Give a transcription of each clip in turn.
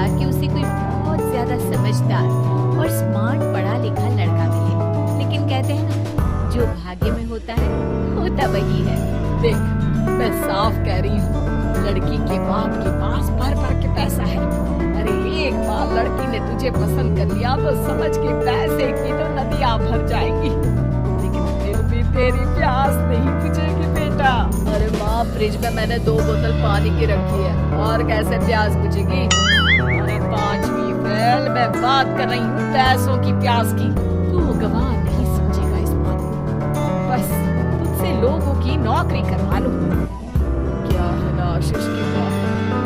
था कि उसे कोई बहुत ज्यादा समझदार और स्मार्ट पढ़ा लिखा लड़का मिले, लेकिन कहते हैं ना, जो भाग्य में होता है होता वही है। देख, मैं साफ कह रही हूँ, लड़की के बाप के पास भर भर के पैसा है। अरे एक बार लड़की ने तुझे पसंद कर लिया तो समझ के पैसे की तो नदियाँ भर जाएगी, लेकिन फिर भी तेरी प्यास नहीं बुझेगी बेटा। अरे माँ, फ्रिज में मैंने 2 बोतल पानी की रखी है, और कैसे प्यास बुझेगी? अरे 5वीं फेल, मैं बात कर रही हूँ पैसों की प्यास की। तू गवाह नहीं समझेगा इस बात को, बस तुझसे लोगों की नौकरी करवा लो। क्या है ना आशीष की बात,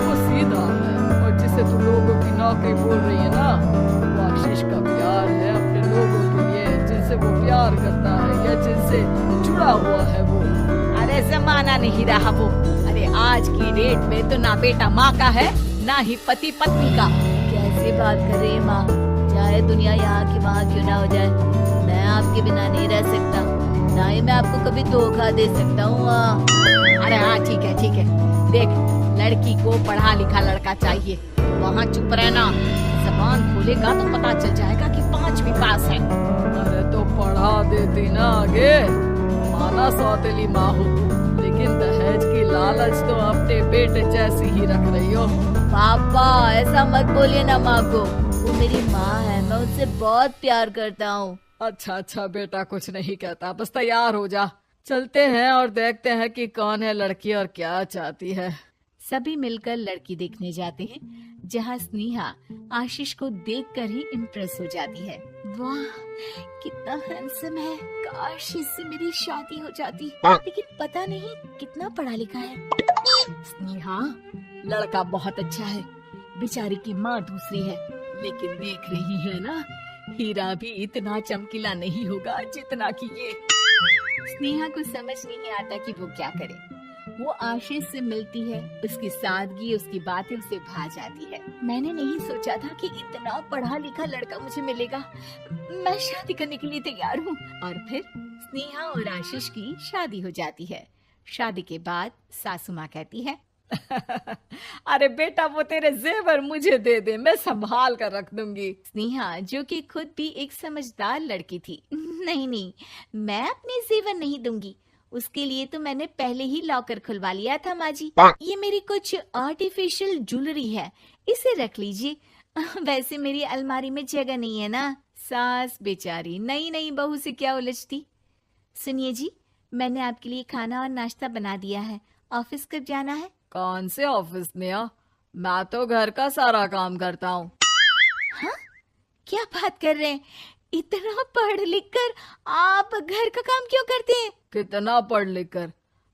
वो सीधा है, और जिसे तू लोगों की नौकरी बोल रही है ना, वो आशीष का प्यार है अपने लोगों के लिए, जिनसे वो प्यार करता है या जिनसे जुड़ा हुआ है वो। अरे जमाना नहीं रहा वो। अरे आज की डेट में तो ना बेटा माँ का है, ना ही पति पत्नी का। कैसी बात कर रही है माँ? चाहे दुनिया यहाँ की वहाँ क्यों ना हो जाए, मैं आपके बिना नहीं रह सकता, ना ही मैं आपको कभी धोखा दे सकता हूँ। अरे हाँ, ठीक है ठीक है। देख, लड़की को पढ़ा लिखा लड़का चाहिए, वहाँ चुप रहना। जबान खोलेगा तो पता चल जाएगा कि 5वीं पास है। अरे तो पढ़ा देती ना आगे, माना सौतेली माँ हो, लेकिन दहेज की लालच तो अपने बेटे जैसी ही रख रही हो। पापा ऐसा मत बोलिए ना माँ को, वो मेरी माँ है, मैं उससे बहुत प्यार करता हूँ। अच्छा अच्छा बेटा, कुछ नहीं कहता, बस तैयार हो जा, चलते हैं और देखते हैं कि कौन है लड़की और क्या चाहती है। सभी मिलकर लड़की देखने जाते हैं, जहाँ स्नेहा आशीष को देखकर ही इम्प्रेस हो जाती है। वाह, कितना हैंडसम है, काश इससे मेरी शादी हो जाती, लेकिन पता नहीं कितना पढ़ा लिखा है। स्नेहा, लड़का बहुत अच्छा है, बेचारी की माँ दूसरी है, लेकिन देख रही है ना, हीरा भी इतना चमकीला नहीं होगा जितना कि ये। स्नेहा को समझ नहीं आता कि वो क्या करे। वो आशीष से मिलती है, उसकी सादगी, उसकी बातें उसे भा जाती है। मैंने नहीं सोचा था कि इतना पढ़ा लिखा लड़का मुझे मिलेगा, मैं शादी करने के लिए तैयार हूँ। और फिर स्नेहा और आशीष की शादी हो जाती है। शादी के बाद सासू माँ कहती है, अरे बेटा, वो तेरे जेवर मुझे दे दे, मैं संभाल कर रख दूंगी। स्नेहा, जो कि खुद भी एक समझदार लड़की थी, नहीं नहीं, मैं अपने जेवर नहीं दूंगी, उसके लिए तो मैंने पहले ही लॉकर खुलवा लिया था माँ जी। ये मेरी कुछ आर्टिफिशियल ज्वेलरी है, इसे रख लीजिए, वैसे मेरी अलमारी में जगह नहीं है ना। सास बेचारी नई नई बहू से क्या उलझती। सुनिए जी, मैंने आपके लिए खाना और नाश्ता बना दिया है, ऑफिस कब जाना है? कौन से ऑफिस में? मैं तो घर का सारा काम करता हूँ। हाँ, क्या बात कर रहे हैं, इतना पढ़ लिख कर आप घर का काम क्यों करते हैं? कितना पढ़ लिख कर?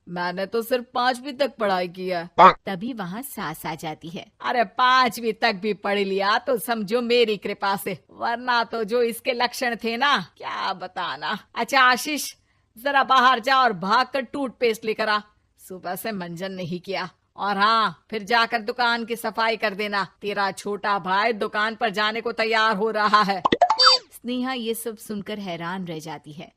मैंने तो सिर्फ 5वीं तक पढ़ाई की है। तभी वहाँ सास आ जाती है। अरे 5वीं तक भी पढ़ लिया तो समझो मेरी कृपा से, वरना तो जो इसके लक्षण थे ना, क्या बताना। अच्छा आशीष, जरा बाहर जा और भाग कर टूथपेस्ट लेकर आ, सुबह से मंजन नहीं किया। और हाँ, फिर जाकर दुकान की सफाई कर देना, तेरा छोटा भाई दुकान पर जाने को तैयार हो रहा है। स्नेहा ये सब सुनकर हैरान रह जाती है।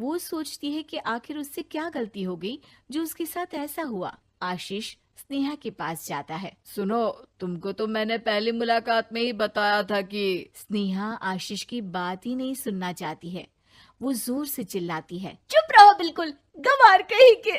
वो सोचती है कि आखिर उससे क्या गलती हो गई जो उसके साथ ऐसा हुआ। आशीष स्नेहा के पास जाता है। सुनो, तुमको तो मैंने पहली मुलाकात में ही बताया था कि। स्नेहा आशीष की बात ही नहीं सुनना चाहती है। वो जोर से चिल्लाती है, चुप रहो बिल्कुल, गंवार कहीं के।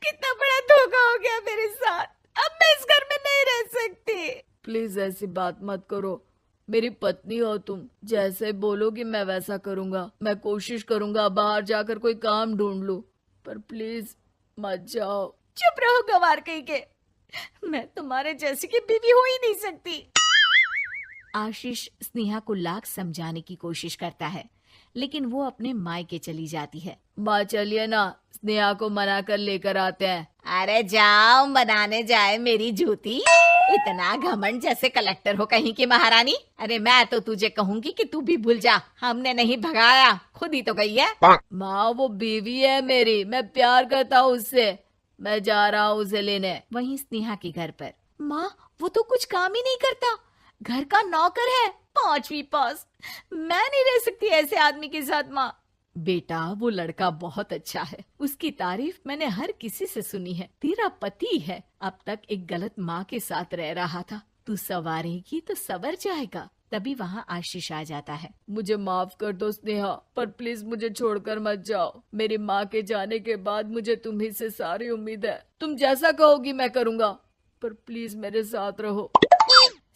कितना बड़ा धोखा हो गया मेरे साथ, अब मैं इस घर में नहीं रह सकती। प्लीज ऐसी बात मत करो, मेरी पत्नी हो तुम, जैसे बोलोगी मैं वैसा करूंगा। मैं कोशिश करूंगा बाहर जाकर कोई काम ढूंढ लूं, पर प्लीज मत जाओ। चुप रहो गंवार कहीं के, मैं तुम्हारे जैसी की बीवी हो ही नहीं सकती। आशीष स्नेहा को लाख समझाने की कोशिश करता है, लेकिन वो अपने मायके चली जाती है। माँ चलिए ना, स्नेहा को मना कर लेकर आते हैं। अरे जाओ, बनाने जाए मेरी जूती, इतना घमंड जैसे कलेक्टर हो कहीं की महारानी। अरे मैं तो तुझे कहूंगी कि तू भी भूल जा, हमने नहीं भगाया, खुद ही तो गई है। माँ वो बीवी है मेरी, मैं प्यार करता हूँ उससे, मैं जा रहा हूँ उसे लेने। वहीं स्नेहा के घर पर, माँ वो तो कुछ काम ही नहीं करता, घर का नौकर है, 5वीं पास, मैं नहीं रह सकती ऐसे आदमी के साथ। माँ बेटा वो लड़का बहुत अच्छा है, उसकी तारीफ मैंने हर किसी से सुनी है। तेरा पति है, अब तक एक गलत माँ के साथ रह रहा था, तू संवारेगी तो संवर जाएगा। तभी वहाँ आशीष आ जाता है। मुझे माफ कर दो स्नेहा, पर प्लीज मुझे छोड़कर मत जाओ। मेरी माँ के जाने के बाद मुझे तुम्ही से सारी उम्मीद है। तुम जैसा कहोगी मैं करूँगा, पर प्लीज मेरे साथ रहो।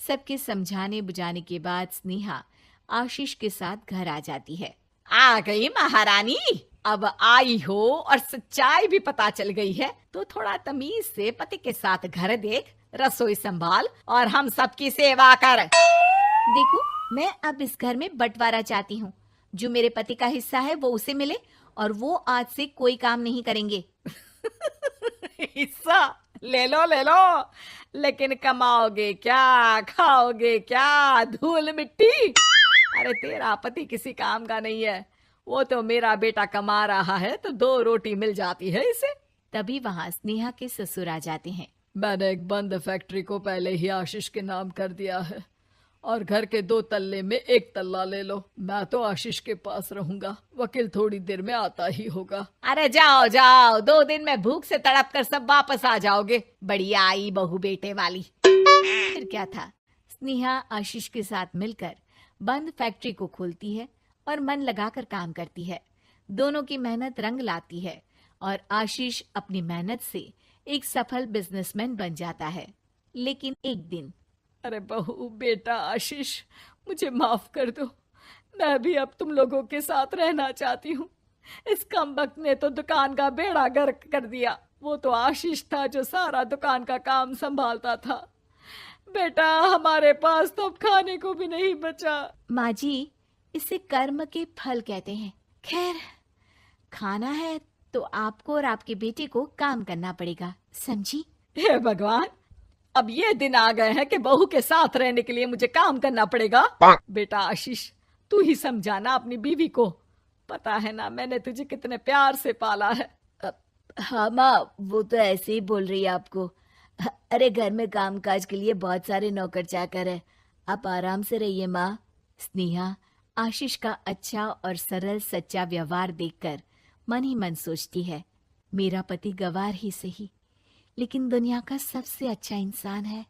सबके समझाने बुझाने के बाद स्नेहा आशीष के साथ घर आ जाती है। आ गई महारानी, अब आई हो और सच्चाई भी पता चल गई है, तो थोड़ा तमीज से पति के साथ घर देख, रसोई संभाल और हम सबकी सेवा कर। देखो, मैं अब इस घर में बंटवारा चाहती हूँ। जो मेरे पति का हिस्सा है वो उसे मिले और वो आज से कोई काम नहीं करेंगे। हिस्सा ले लो, लेकिन कमाओगे क्या, खाओगे क्या, धूल मिट्टी। अरे तेरा पति किसी काम का नहीं है, वो तो मेरा बेटा कमा रहा है तो 2 रोटी मिल जाती है इसे। तभी वहाँ स्नेहा के ससुर आ जाते हैं। मैंने एक बंद फैक्ट्री को पहले ही आशीष के नाम कर दिया है और घर के 2 तल्ले में 1 तल्ला ले लो। मैं तो आशीष के पास रहूंगा, वकील थोड़ी देर में आता ही होगा। अरे जाओ जाओ, 2 दिन में भूख से तड़प कर सब वापस आ जाओगे। बढ़िया आई बहू बेटे वाली। फिर क्या था, स्नेहा आशीष के साथ मिलकर बंद फैक्ट्री को खोलती है और मन लगाकर काम करती है। दोनों की मेहनत रंग लाती है और आशीष अपनी मेहनत से एक सफल बिजनेसमैन बन जाता है। लेकिन एक दिन, अरे बहू बेटा आशीष, मुझे माफ कर दो, मैं भी अब तुम लोगों के साथ रहना चाहती हूँ। इस कमबख्त ने तो दुकान का बेड़ा गर्क कर दिया। वो तो आशीष था जो सारा दुकान का काम संभालता था। बेटा हमारे पास तो अब खाने को भी नहीं बचा। माँ जी, इसे कर्म के फल कहते हैं। खैर, खाना है तो आपको और आपके बेटे को काम करना पड़ेगा, समझी? हे भगवान, अब ये दिन आ गए हैं कि बहू के साथ रहने के लिए मुझे काम करना पड़ेगा। बेटा आशीष, तू ही समझाना अपनी बीवी को। पता है ना मैंने तुझे कितने प्यार से पाला है। हाँ माँ, वो तो ऐसे ही बोल रही है आपको। अरे घर में कामकाज के लिए बहुत सारे नौकर चाकर है, आप आराम से रहिए माँ। स्नेहा आशीष का अच्छा और सरल सच्चा व्यवहार देखकर मन ही मन सोचती है, मेरा पति गवार ही सही, लेकिन दुनिया का सबसे अच्छा इंसान है।